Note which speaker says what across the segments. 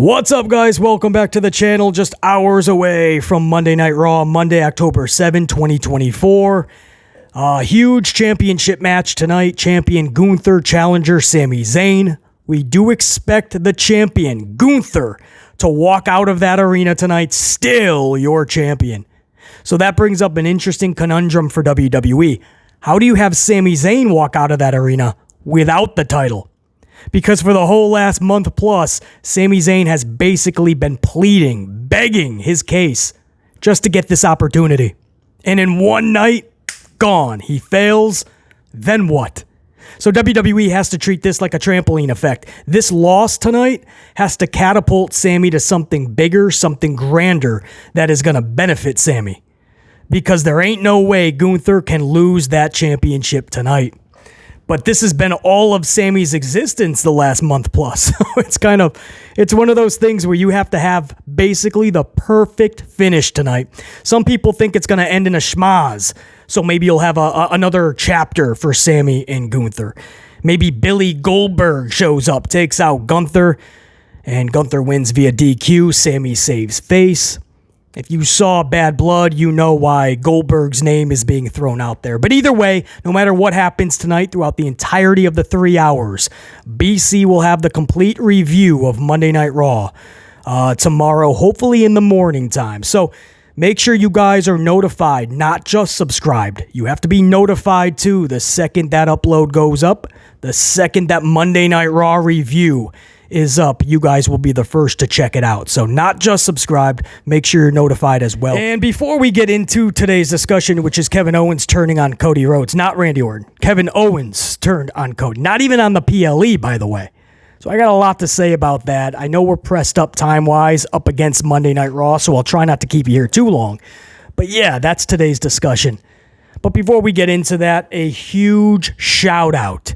Speaker 1: What's up, guys? Welcome back to the channel. Just hours away from Monday Night Raw, Monday, October 7, 2024. Huge championship match tonight. Champion Gunther, challenger Sami Zayn. We do expect the champion, Gunther, to walk out of that arena tonight still your champion. So that brings up an interesting conundrum for WWE. How do you have Sami Zayn walk out of that arena without the title? Because for the whole last month plus, Sami Zayn has basically been pleading, begging his case just to get this opportunity. And in one night, gone. He fails, then what? So WWE has to treat this like a trampoline effect. This loss tonight has to catapult Sami to something bigger, something grander that is going to benefit Sami. Because there ain't no way Gunther can lose that championship tonight. But this has been all of Sami's existence the last month plus. It's one of those things where you have to have basically the perfect finish tonight. Some people think it's going to end in a schmaz. So maybe you'll have another chapter for Sami and Gunther. Maybe Billy Goldberg shows up, takes out Gunther, and Gunther wins via DQ. Sami saves face. If you saw Bad Blood, you know why Goldberg's name is being thrown out there. But either way, no matter what happens tonight throughout the entirety of the 3 hours, BC will have the complete review of Monday Night Raw tomorrow, hopefully in the morning time. So make sure you guys are notified, not just subscribed. You have to be notified too the second that upload goes up, the second that Monday Night Raw review is up, you guys will be the first to check it out. So not just subscribed, make sure you're notified as well. And before we get into today's discussion, which is Kevin Owens turning on Cody Rhodes, not Randy Orton. Kevin Owens turned on Cody, not even on the PLE, by the way. So I got a lot to say about that. I know we're pressed up time-wise up against Monday Night Raw, so I'll try not to keep you here too long. But yeah, that's today's discussion. But before we get into that, a huge shout-out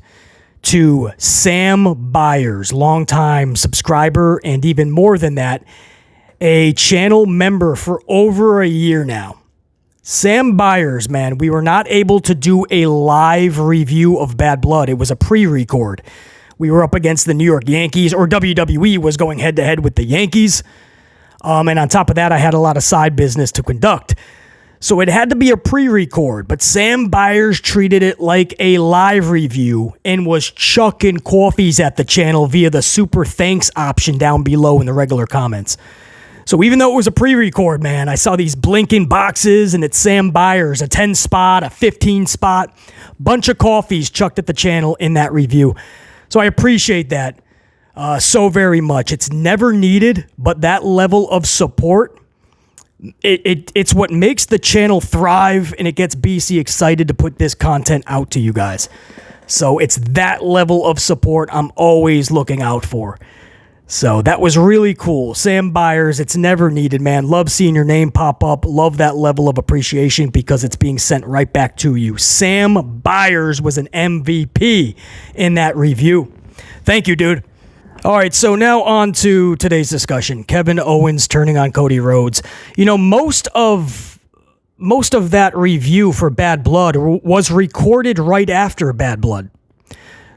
Speaker 1: to Sam Byers, longtime subscriber, and even more than that, a channel member for over a year now. Sam Byers, man, we were not able to do a live review of Bad Blood. It was a pre-record. We were up against the New York Yankees, or WWE was going head-to-head with the Yankees. And on top of that, I had a lot of side business to conduct. So it had to be a pre-record, but Sam Byers treated it like a live review and was chucking coffees at the channel via the super thanks option down below in the regular comments. So even though it was a pre-record, man, I saw these blinking boxes and it's Sam Byers, a 10 spot, a 15 spot, bunch of coffees chucked at the channel in that review. So I appreciate that so very much. It's never needed, but that level of support, it's what makes the channel thrive, and it gets BC excited to put this content out to you guys. So it's that level of support I'm always looking out for. So that was really cool. Sam Byers, it's never needed, man. Love seeing your name pop up. Love that level of appreciation because it's being sent right back to you. Sam Byers was an MVP in that review. Thank you, dude. All right, so now on to today's discussion. Kevin Owens turning on Cody Rhodes. You know, most of that review for Bad Blood was recorded right after Bad Blood.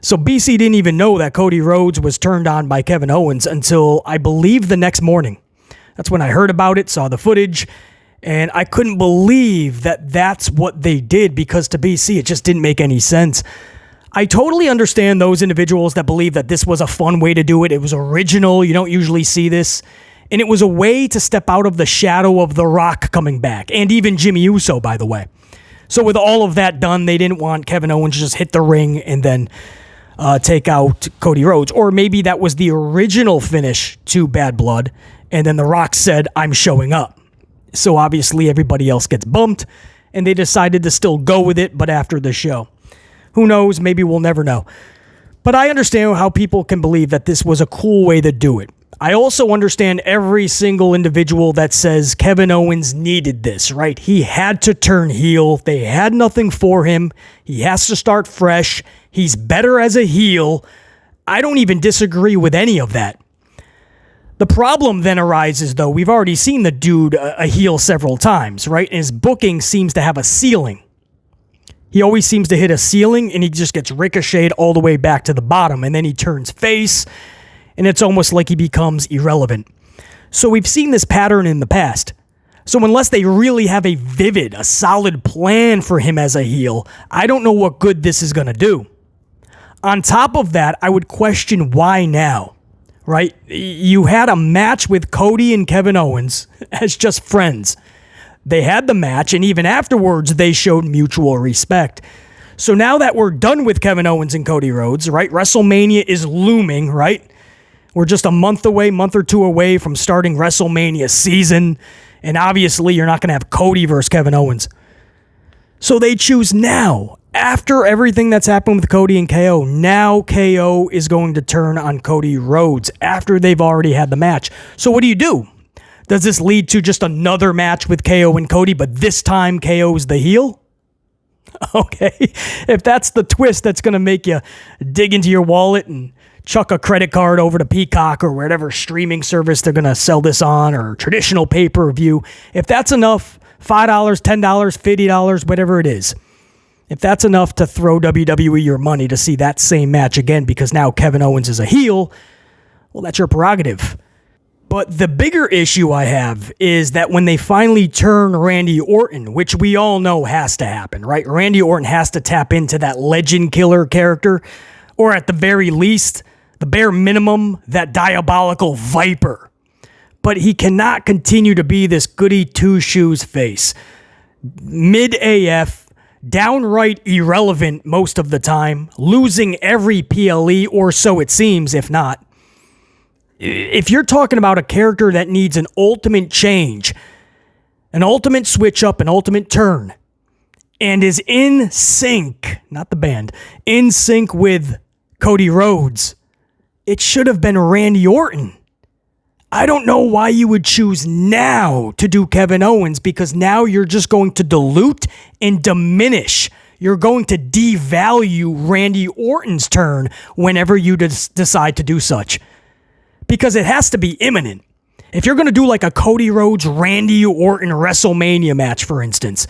Speaker 1: So BC didn't even know that Cody Rhodes was turned on by Kevin Owens until, I believe, the next morning. That's when I heard about it, saw the footage, and I couldn't believe that that's what they did because to BC, it just didn't make any sense. I totally understand those individuals that believe that this was a fun way to do it. It was original. You don't usually see this. And it was a way to step out of the shadow of The Rock coming back. And even Jimmy Uso, by the way. So with all of that done, they didn't want Kevin Owens to just hit the ring and then take out Cody Rhodes. Or maybe that was the original finish to Bad Blood. And then The Rock said, I'm showing up. So obviously everybody else gets bumped. And they decided to still go with it, but after the show. Who knows? Maybe we'll never know. But I understand how people can believe that this was a cool way to do it. I also understand every single individual that says Kevin Owens needed this, right? He had to turn heel. They had nothing for him. He has to start fresh. He's better as a heel. I don't even disagree with any of that. The problem then arises, though, we've already seen the dude a heel several times, right? And his booking seems to have a ceiling. He always seems to hit a ceiling, and he just gets ricocheted all the way back to the bottom, and then he turns face, and it's almost like he becomes irrelevant. So we've seen this pattern in the past. So unless they really have a solid plan for him as a heel, I don't know what good this is going to do. On top of that, I would question why now, right? You had a match with Cody and Kevin Owens as just friends. They had the match, and even afterwards, they showed mutual respect. So now that we're done with Kevin Owens and Cody Rhodes, right? WrestleMania is looming, right? We're just a month or two away from starting WrestleMania season. And obviously, you're not going to have Cody versus Kevin Owens. So they choose now, after everything that's happened with Cody and KO, now KO is going to turn on Cody Rhodes after they've already had the match. So what do? Does this lead to just another match with KO and Cody, but this time KO's the heel? Okay, if that's the twist that's going to make you dig into your wallet and chuck a credit card over to Peacock or whatever streaming service they're going to sell this on, or traditional pay-per-view, if that's enough, $5, $10, $50, whatever it is, if that's enough to throw WWE your money to see that same match again because now Kevin Owens is a heel, well, that's your prerogative. But the bigger issue I have is that when they finally turn Randy Orton, which we all know has to happen, right? Randy Orton has to tap into that legend killer character, or at the very least, the bare minimum, that diabolical Viper. But he cannot continue to be this goody two-shoes face. Mid-AF, downright irrelevant most of the time, losing every PLE, or so it seems, if not. If you're talking about a character that needs an ultimate change, an ultimate switch up, an ultimate turn, and is in sync, not the band, in sync with Cody Rhodes, it should have been Randy Orton. I don't know why you would choose now to do Kevin Owens, because now you're just going to dilute and diminish. You're going to devalue Randy Orton's turn whenever you decide to do such. Because it has to be imminent. If you're going to do like a Cody Rhodes, Randy Orton WrestleMania match, for instance,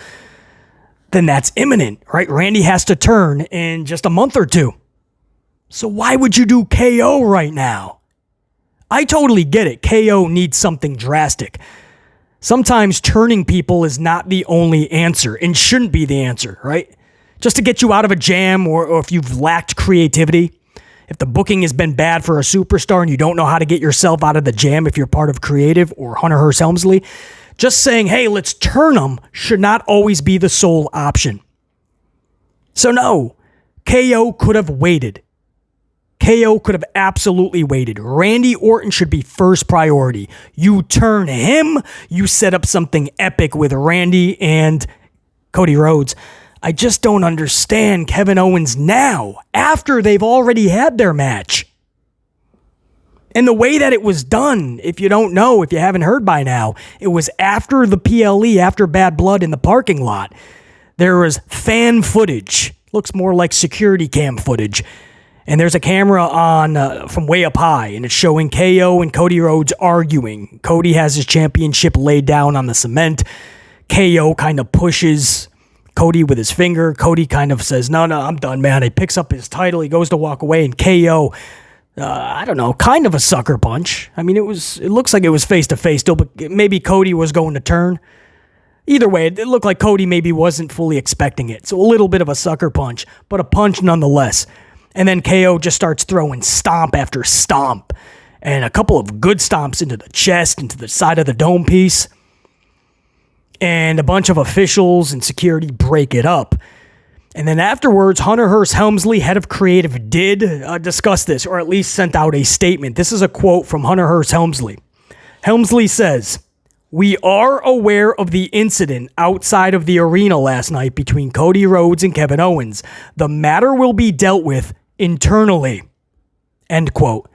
Speaker 1: then that's imminent, right? Randy has to turn in just a month or two. So why would you do KO right now? I totally get it. KO needs something drastic. Sometimes turning people is not the only answer and shouldn't be the answer, right? Just to get you out of a jam, or if you've lacked creativity. If the booking has been bad for a superstar and you don't know how to get yourself out of the jam if you're part of creative or Hunter Hearst Helmsley, just saying, hey, let's turn them should not always be the sole option. So no, KO could have waited. KO could have absolutely waited. Randy Orton should be first priority. You turn him, you set up something epic with Randy and Cody Rhodes. I just don't understand Kevin Owens now, after they've already had their match. And the way that it was done, if you don't know, if you haven't heard by now, it was after the PLE, after Bad Blood in the parking lot. There was fan footage. Looks more like security cam footage. And there's a camera on from way up high, and it's showing KO and Cody Rhodes arguing. Cody has his championship laid down on the cement. KO kind of pushes Cody with his finger. Cody kind of says, no, I'm done, man. He picks up his title. He goes to walk away, and KO, I don't know, kind of a sucker punch. I mean, it looks like it was face-to-face still, but maybe Cody was going to turn. Either way, it looked like Cody maybe wasn't fully expecting it. So a little bit of a sucker punch, but a punch nonetheless. And then KO just starts throwing stomp after stomp, and a couple of good stomps into the chest, into the side of the dome piece. And a bunch of officials and security break it up. And then afterwards, Hunter Hearst Helmsley, head of creative, did discuss this, or at least sent out a statement. This is a quote from Hunter Hearst Helmsley. Helmsley says, "We are aware of the incident outside of the arena last night between Cody Rhodes and Kevin Owens. The matter will be dealt with internally." End quote.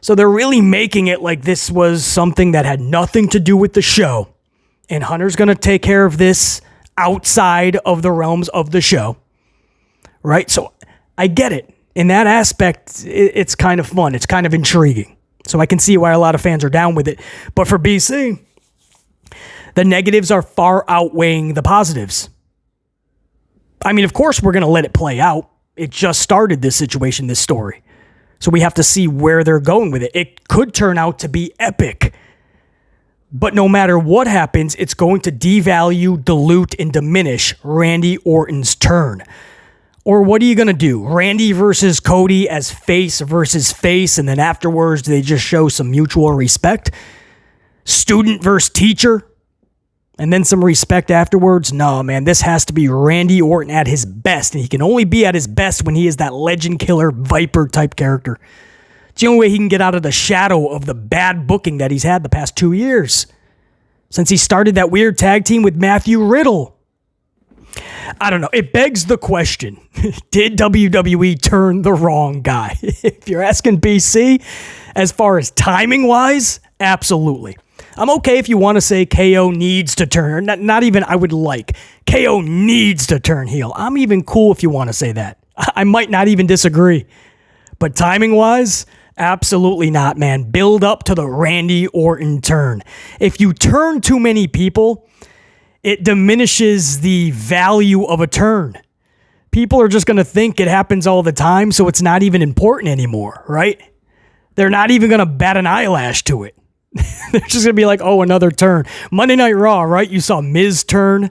Speaker 1: So they're really making it like this was something that had nothing to do with the show. And Hunter's going to take care of this outside of the realms of the show. Right? So I get it. In that aspect, it's kind of fun. It's kind of intriguing. So I can see why a lot of fans are down with it. But for BC, the negatives are far outweighing the positives. I mean, of course, we're going to let it play out. It just started, this situation, this story. So we have to see where they're going with it. It could turn out to be epic. But no matter what happens, it's going to devalue, dilute, and diminish Randy Orton's turn. Or what are you going to do? Randy versus Cody as face versus face, and then afterwards they just show some mutual respect? Student versus teacher, and then some respect afterwards? No, man, this has to be Randy Orton at his best, and he can only be at his best when he is that legend killer Viper type character. It's the only way he can get out of the shadow of the bad booking that he's had the past 2 years, since he started that weird tag team with Matthew Riddle. I don't know. It begs the question, did WWE turn the wrong guy? If you're asking BC, as far as timing-wise, absolutely. I'm okay if you want to say KO needs to turn. Not even I would like. KO needs to turn heel. I'm even cool if you want to say that. I might not even disagree. But timing-wise, absolutely not, man. Build up to the Randy Orton turn. If you turn too many people, it diminishes the value of a turn. People are just going to think it happens all the time, so it's not even important anymore, right? They're not even going to bat an eyelash to it. They're just going to be like, oh, another turn. Monday Night Raw, right? You saw Miz turn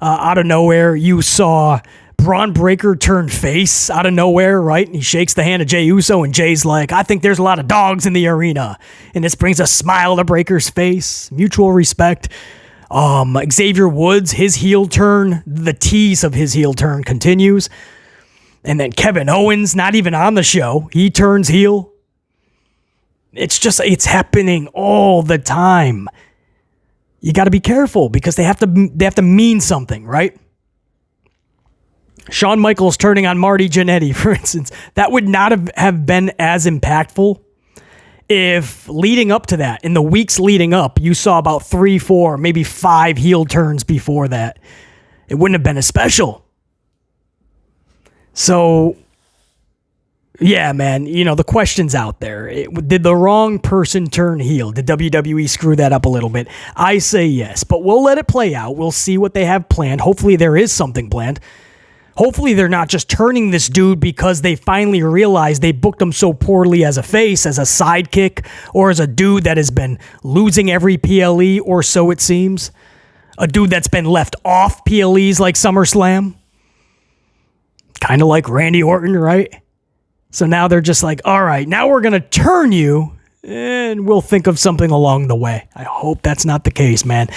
Speaker 1: out of nowhere. You saw Braun Breaker turn face out of nowhere, right? And he shakes the hand of Jey Uso, and Jay's like, I think there's a lot of dogs in the arena. And this brings a smile to Breaker's face. Mutual respect. Xavier Woods, his heel turn, the tease of his heel turn continues. And then Kevin Owens, not even on the show, he turns heel. It's happening all the time. You got to be careful because they have to mean something, right? Shawn Michaels turning on Marty Jannetty, for instance, that would not have been as impactful if leading up to that, in the weeks leading up, you saw about 3, 4, maybe 5 heel turns before that. It wouldn't have been as special. So, yeah, man, the question's out there. Did the wrong person turn heel? Did WWE screw that up a little bit? I say yes, but we'll let it play out. We'll see what they have planned. Hopefully there is something planned. Hopefully they're not just turning this dude because they finally realized they booked him so poorly as a face, as a sidekick, or as a dude that has been losing every PLE, or so it seems. A dude that's been left off PLEs like SummerSlam. Kind of like Randy Orton, right? So now they're just like, all right, now we're going to turn you, and we'll think of something along the way. I hope that's not the case, man.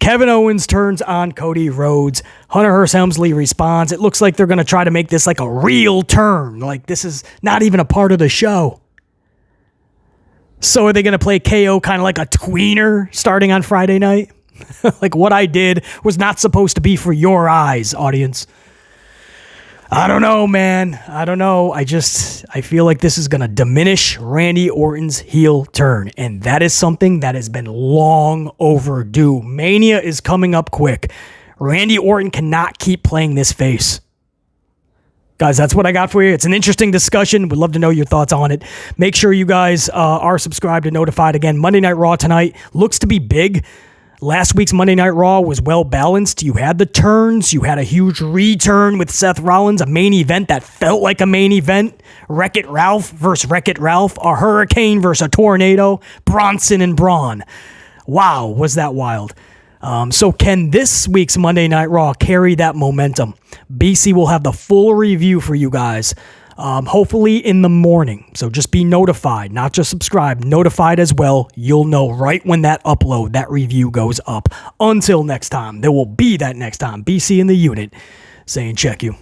Speaker 1: Kevin Owens turns on Cody Rhodes. Hunter Hearst Helmsley responds. It looks like they're going to try to make this like a real turn. Like this is not even a part of the show. So are they going to play KO kind of like a tweener starting on Friday night? Like what I did was not supposed to be for your eyes, audience. I don't know, man. I don't know. I feel like this is going to diminish Randy Orton's heel turn. And that is something that has been long overdue. Mania is coming up quick. Randy Orton cannot keep playing this face. Guys, that's what I got for you. It's an interesting discussion. Would love to know your thoughts on it. Make sure you guys are subscribed and notified. Again, Monday Night Raw tonight looks to be big. Last week's Monday Night Raw was well balanced. You had the turns. You had a huge return with Seth Rollins, a main event that felt like a main event. Wreck-It Ralph versus Wreck-It Ralph. A hurricane versus a tornado. Bronson and Braun. Wow, was that wild. So can this week's Monday Night Raw carry that momentum? BC will have the full review for you guys. Hopefully in the morning. So just be notified, not just subscribe, notified as well. You'll know right when that upload, that review goes up. Until next time, there will be that next time. BC in the unit saying check you.